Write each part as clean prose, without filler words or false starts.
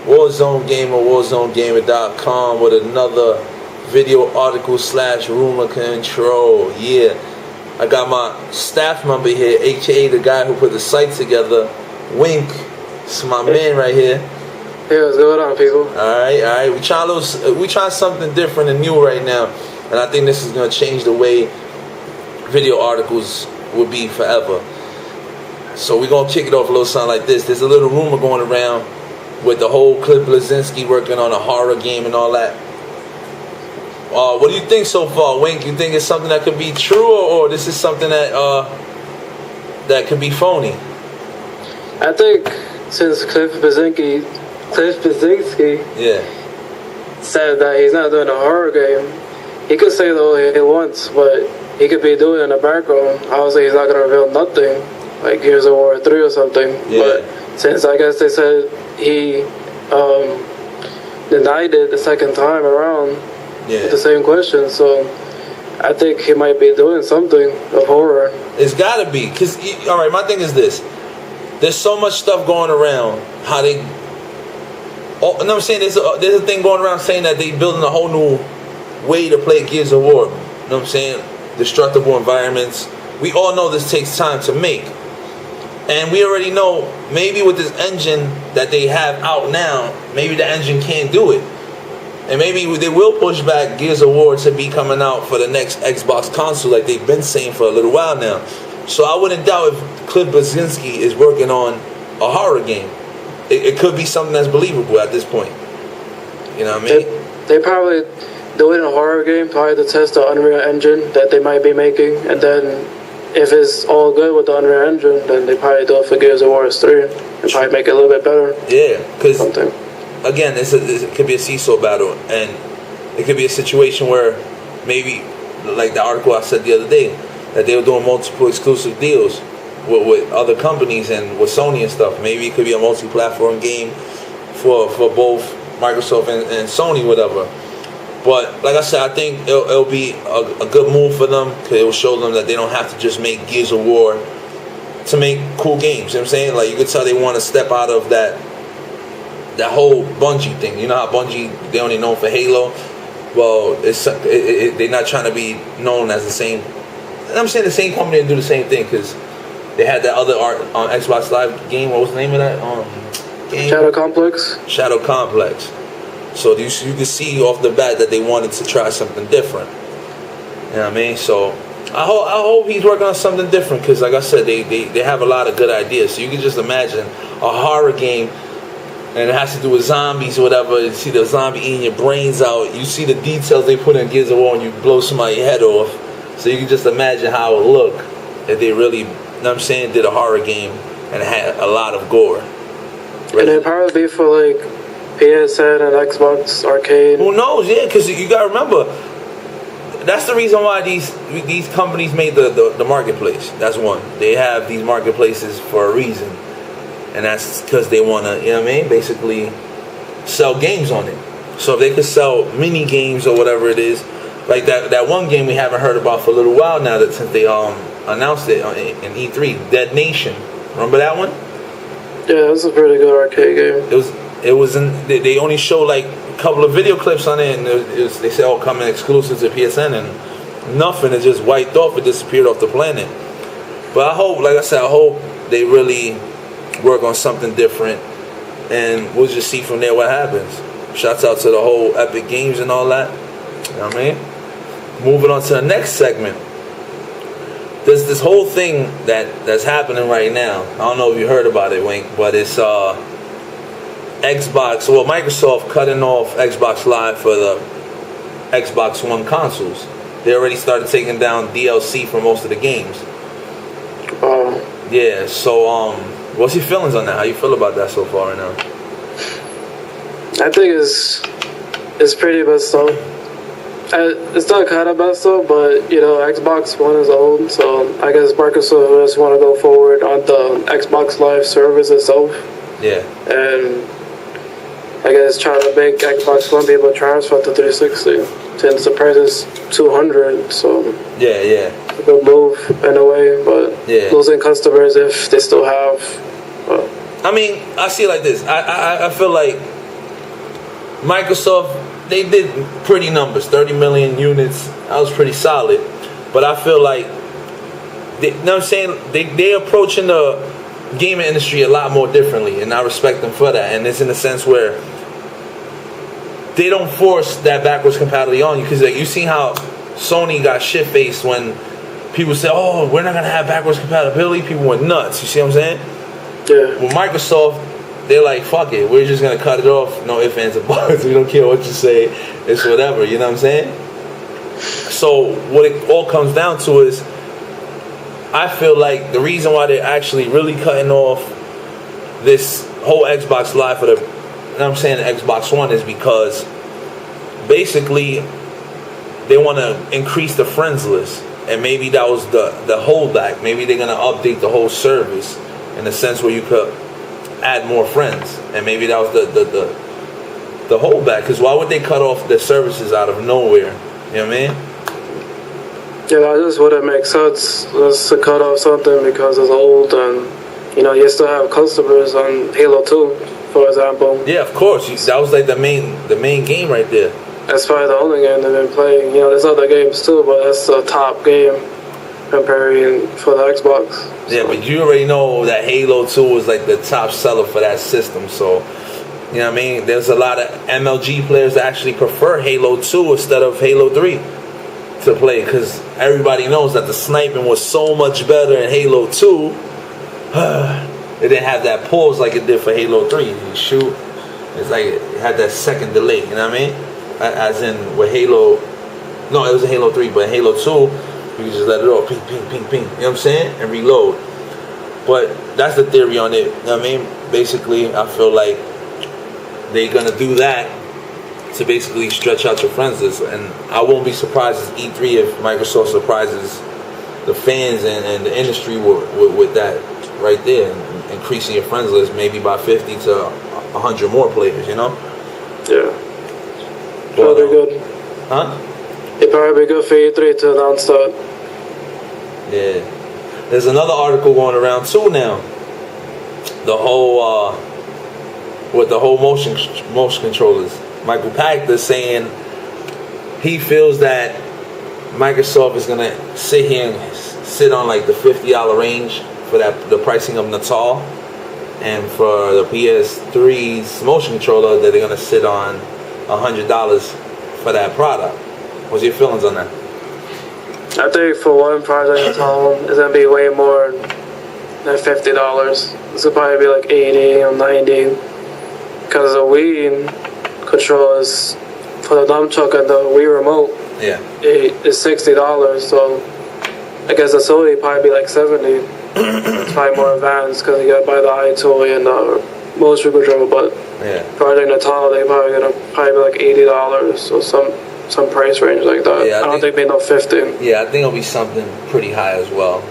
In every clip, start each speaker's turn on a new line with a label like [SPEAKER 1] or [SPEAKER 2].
[SPEAKER 1] Warzone Gamer, WarzoneGamer.com with another video article / rumor control. Yeah, I got my staff member here, aka the guy who put the site together, Wink. It's my man right here.
[SPEAKER 2] Hey, what's going on, people?
[SPEAKER 1] All right. We trying something different and new right now, and I think this is gonna change the way video articles will be forever. So we're gonna kick it off a little something like this. There's a little rumor going around with the whole clip Bleszinski working on a horror game and all that. What do you think so far, Wink? You think it's something that could be true, or this is something that that could be phony?
[SPEAKER 2] I think since Cliff Bleszinski said that he's not doing a horror game, he could say all he wants, but he could be doing it in the background. Obviously, he's not going to reveal nothing, like Gears of War 3 or something.
[SPEAKER 1] Yeah.
[SPEAKER 2] But since I guess they said he denied it the second time around with the same question, so I think he might be doing something of horror.
[SPEAKER 1] It's got to be, because, all right, my thing is this. There's so much stuff going around, how they... Oh, you know what I'm saying? There's a thing going around saying that they building a whole new way to play Gears of War. You know what I'm saying? Destructible environments. We all know this takes time to make. And we already know, maybe with this engine that they have out now, maybe the engine can't do it. And maybe they will push back Gears of War to be coming out for the next Xbox console like they've been saying for a little while now. So I wouldn't doubt if Cliff Bleszinski is working on a horror game. It could be something that's believable at this point. You know what I mean?
[SPEAKER 2] They probably do it in a horror game, probably to test the Unreal Engine that they might be making, and then if it's all good with the Unreal Engine, then they probably do it for Gears of War 3 and probably make it a little bit better.
[SPEAKER 1] Yeah, because again, it could be a seesaw battle, and it could be a situation where maybe, like the article I said the other day, that they were doing multiple exclusive deals with other companies and with Sony and stuff. Maybe it could be a multi-platform game for both Microsoft and Sony, whatever. But like I said, I think it'll be a good move for them, because it will show them that they don't have to just make Gears of War to make cool games. You know what I'm saying? Like, you could tell they want to step out of that whole Bungie thing. You know how Bungie, they only known for Halo? Well, they're not trying to be known as the same. I'm saying the same company and do the same thing, because they had that other art on Xbox Live game. What was the name of that game?
[SPEAKER 2] Shadow Complex.
[SPEAKER 1] So you can see off the bat that they wanted to try something different. You know what I mean? So I hope he's working on something different, because like I said, they have a lot of good ideas. So you can just imagine a horror game, and it has to do with zombies or whatever. You see the zombie eating your brains out. You see the details they put in Gears of War, and you blow somebody's head off. So you can just imagine how it would look if they really, you know what I'm saying, did a horror game and had a lot of gore.
[SPEAKER 2] And it'd probably be for like PSN and Xbox Arcade.
[SPEAKER 1] Who knows? Yeah, because you gotta remember, that's the reason why these companies made the marketplace. That's one. They have these marketplaces for a reason, and that's because they wanna, you know what I mean, basically sell games on it. So if they could sell mini games or whatever it is, like that one game we haven't heard about for a little while now, that since they announced it in E3, Dead Nation. Remember that one?
[SPEAKER 2] Yeah, it was a pretty good arcade game.
[SPEAKER 1] It was they only showed like a couple of video clips on it, and they said, coming exclusive to PSN, and nothing. It just wiped off. It disappeared off the planet. But I hope, like I said, I hope they really work on something different, and we'll just see from there what happens. Shouts out to the whole Epic Games and all that. You know what I mean? Moving on to the next segment. There's this whole thing that's happening right now. I don't know if you heard about it, Wink, but it's Microsoft cutting off Xbox Live for the Xbox One consoles. They already started taking down DLC for most of the games. Yeah, so what's your feelings on that? How you feel about that so far right now?
[SPEAKER 2] I think it's pretty messed up. It's not kind of messed up, but you know, Xbox One is old, so I guess Microsoft just want to go forward on the Xbox Live service itself.
[SPEAKER 1] Yeah.
[SPEAKER 2] And I guess try to make Xbox One be able to transfer to 360 since the price is $200. So
[SPEAKER 1] yeah.
[SPEAKER 2] A good move in a way, but losing customers if they still have.
[SPEAKER 1] I mean, I see it like this. I feel like Microsoft, they did pretty numbers, 30 million units. That was pretty solid. But I feel like, you know what I'm saying? They're approaching the gaming industry a lot more differently, and I respect them for that. And it's in a sense where they don't force that backwards compatibility on you, because like, you see how Sony got shit-faced when people said, oh, we're not going to have backwards compatibility. People went nuts. You see what I'm saying?
[SPEAKER 2] Yeah.
[SPEAKER 1] With Microsoft, they're like, fuck it. We're just going to cut it off. No ifs, ands, or buts. We don't care what you say. It's whatever. You know what I'm saying? So what it all comes down to is, I feel like the reason why they're actually really cutting off this whole Xbox Live for the, you know what I'm saying, Xbox One, is because basically they want to increase the friends list. And maybe that was the holdback. Maybe they're going to update the whole service in the sense where you could add more friends. And maybe that was the holdback. Because why would they cut off the services out of nowhere? You know what I mean?
[SPEAKER 2] Yeah, that just wouldn't make sense. Just to cut off something because it's old, and you know, you still have customers on Halo 2, for example.
[SPEAKER 1] Yeah, of course. That was like the main game right there.
[SPEAKER 2] That's probably the only game they've been playing. You know, there's other games too, but that's the top game comparing for the Xbox.
[SPEAKER 1] Yeah, but you already know that Halo 2 was like the top seller for that system. So, you know what I mean? There's a lot of MLG players that actually prefer Halo 2 instead of Halo 3 to play, because everybody knows that the sniping was so much better in Halo 2. It didn't have that pause like it did for Halo 3. You shoot, it's like it had that second delay, you know what I mean? As in with Halo, no, it was a Halo 3, but Halo 2, you can just let it off, ping, ping, ping, ping, you know what I'm saying? And reload. But that's the theory on it, you know what I mean? Basically, I feel like they're gonna do that to basically stretch out your friends list. And I won't be surprised as E3 if Microsoft surprises the fans and the industry with that right there, increasing your friends list maybe by 50 to 100 more players, you know?
[SPEAKER 2] Yeah. Probably good.
[SPEAKER 1] Huh?
[SPEAKER 2] It'd probably be good for E3 to announce that.
[SPEAKER 1] Yeah. There's another article going around too now. The whole, with the whole motion controllers. Michael Pachter saying he feels that Microsoft is gonna sit here and sit on like the $50 range for the pricing of Natal, and for the PS3's motion controller that they're gonna sit on $100 for that product. What's your feelings on that?
[SPEAKER 2] I think for one project Natal, it's gonna be way more than $50. This will probably be like 80 or 90, because the Wii controllers for the nunchuck and the Wii remote,
[SPEAKER 1] yeah,
[SPEAKER 2] is $60. So I guess the Sony probably be like 70. It's probably more advanced because you gotta buy the eye toy and the motion control. But
[SPEAKER 1] yeah,
[SPEAKER 2] Project Natal, they probably gonna be like $80 or some price range like that.
[SPEAKER 1] Yeah,
[SPEAKER 2] I don't think they know 50.
[SPEAKER 1] Yeah, I think it'll be something pretty high as well,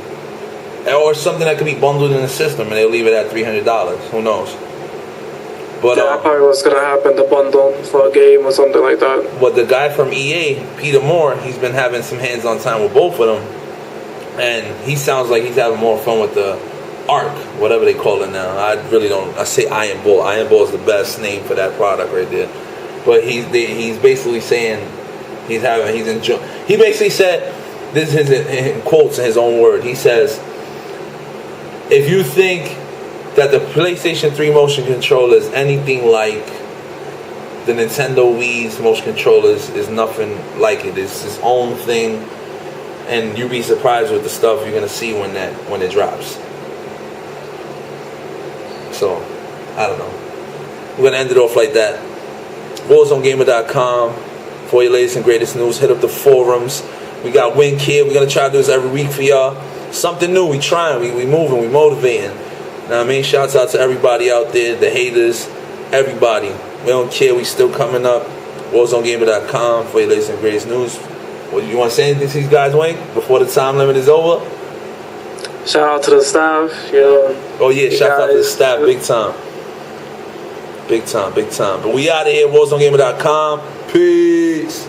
[SPEAKER 1] or something that could be bundled in the system and they'll leave it at $300. Who knows? But
[SPEAKER 2] yeah, that probably what's gonna happen, the bundle for a game or something like that.
[SPEAKER 1] But the guy from EA, Peter Moore, he's been having some hands-on time with both of them, and he sounds like he's having more fun with the Arc, whatever they call it now. I really don't. I say Iron Ball. Iron Ball is the best name for that product right there. But he's basically saying he's enjoying. He basically said, this is in quotes in his own word. He says, if you think that the PlayStation 3 motion controller is anything like the Nintendo Wii's motion controllers, is nothing like it. It's its own thing, and you'll be surprised with the stuff you're gonna see when it drops. So, I don't know. We're gonna end it off like that. WarzoneGamer.com for your latest and greatest news. Hit up the forums. We got Wink here. We're gonna try to do this every week for y'all. Something new. We trying. We moving. We motivating. Know what I mean? Shouts out to everybody out there, the haters, everybody. We don't care. We still coming up. WarzoneGamer.com for your latest and greatest news. Well, you want to say anything to these guys, Wayne, before the time limit is over?
[SPEAKER 2] Shout out to the staff.
[SPEAKER 1] Oh yeah, shout out to the staff, big time. Big time, big time. But we out of here, WarzoneGamer.com. Peace.